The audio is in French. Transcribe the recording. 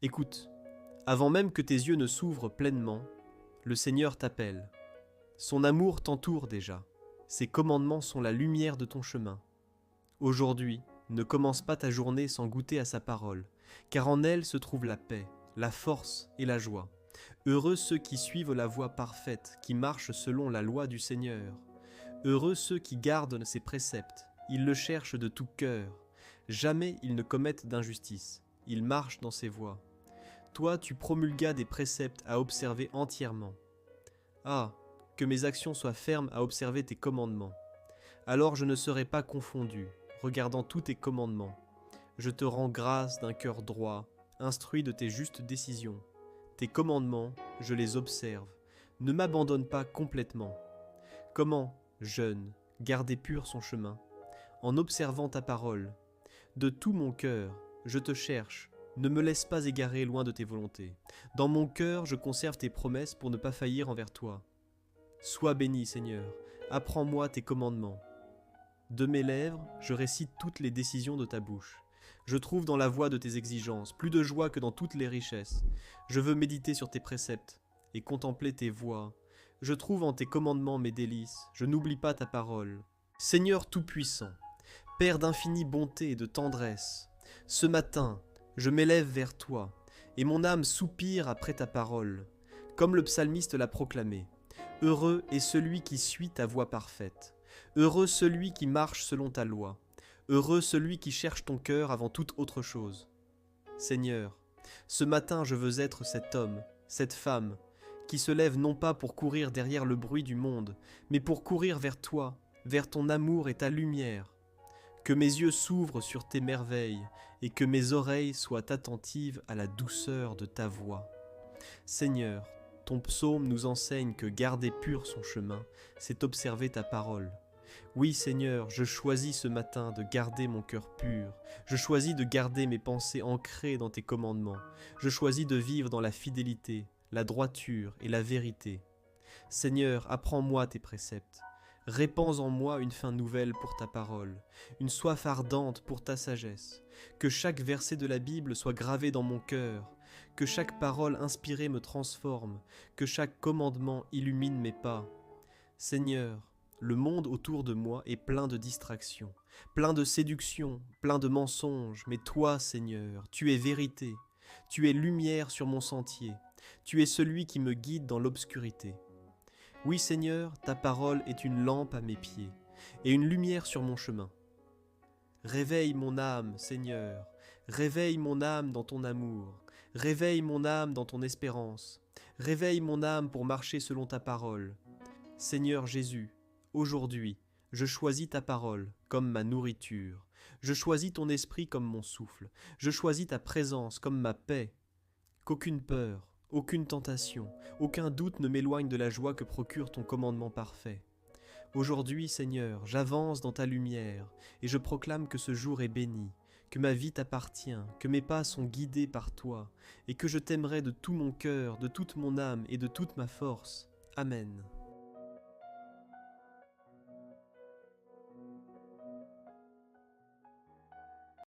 Écoute, avant même que tes yeux ne s'ouvrent pleinement, le Seigneur t'appelle. Son amour t'entoure déjà. Ses commandements sont la lumière de ton chemin. Aujourd'hui, ne commence pas ta journée sans goûter à sa parole, car en elle se trouve la paix, la force et la joie. Heureux ceux qui suivent la voie parfaite, qui marchent selon la loi du Seigneur. Heureux ceux qui gardent ses préceptes, ils le cherchent de tout cœur. Jamais ils ne commettent d'injustice, ils marchent dans ses voies. Toi, tu promulgas des préceptes à observer entièrement. Ah, que mes actions soient fermes à observer tes commandements. Alors je ne serai pas confondu, regardant tous tes commandements. Je te rends grâce d'un cœur droit, instruit de tes justes décisions. Tes commandements, je les observe. Ne m'abandonne pas complètement. Comment, jeune, garder pur son chemin? En observant ta parole. De tout mon cœur, je te cherche. Ne me laisse pas égarer loin de tes volontés. Dans mon cœur, je conserve tes promesses pour ne pas faillir envers toi. Sois béni, Seigneur. Apprends-moi tes commandements. De mes lèvres, je récite toutes les décisions de ta bouche. Je trouve dans la voie de tes exigences plus de joie que dans toutes les richesses. Je veux méditer sur tes préceptes et contempler tes voies. Je trouve en tes commandements mes délices. Je n'oublie pas ta parole. Seigneur Tout-Puissant, Père d'infinie bonté et de tendresse, ce matin, je m'élève vers toi, et mon âme soupire après ta parole, comme le psalmiste l'a proclamé. Heureux est celui qui suit ta voie parfaite. Heureux celui qui marche selon ta loi. Heureux celui qui cherche ton cœur avant toute autre chose. Seigneur, ce matin je veux être cet homme, cette femme, qui se lève non pas pour courir derrière le bruit du monde, mais pour courir vers toi, vers ton amour et ta lumière. Que mes yeux s'ouvrent sur tes merveilles, et que mes oreilles soient attentives à la douceur de ta voix. Seigneur, ton psaume nous enseigne que garder pur son chemin, c'est observer ta parole. Oui, Seigneur, je choisis ce matin de garder mon cœur pur. Je choisis de garder mes pensées ancrées dans tes commandements. Je choisis de vivre dans la fidélité, la droiture et la vérité. Seigneur, apprends-moi tes préceptes. Répands en moi une faim nouvelle pour ta parole, une soif ardente pour ta sagesse. Que chaque verset de la Bible soit gravé dans mon cœur, que chaque parole inspirée me transforme, que chaque commandement illumine mes pas. Seigneur, le monde autour de moi est plein de distractions, plein de séductions, plein de mensonges, mais toi, Seigneur, tu es vérité, tu es lumière sur mon sentier, tu es celui qui me guide dans l'obscurité. Oui, Seigneur, ta parole est une lampe à mes pieds et une lumière sur mon chemin. Réveille mon âme, Seigneur, réveille mon âme dans ton amour, réveille mon âme dans ton espérance, réveille mon âme pour marcher selon ta parole. Seigneur Jésus, aujourd'hui, je choisis ta parole comme ma nourriture, je choisis ton esprit comme mon souffle, je choisis ta présence comme ma paix. Qu'aucune peur, aucune tentation, aucun doute ne m'éloigne de la joie que procure ton commandement parfait. Aujourd'hui, Seigneur, j'avance dans ta lumière et je proclame que ce jour est béni, que ma vie t'appartient, que mes pas sont guidés par toi et que je t'aimerai de tout mon cœur, de toute mon âme et de toute ma force. Amen.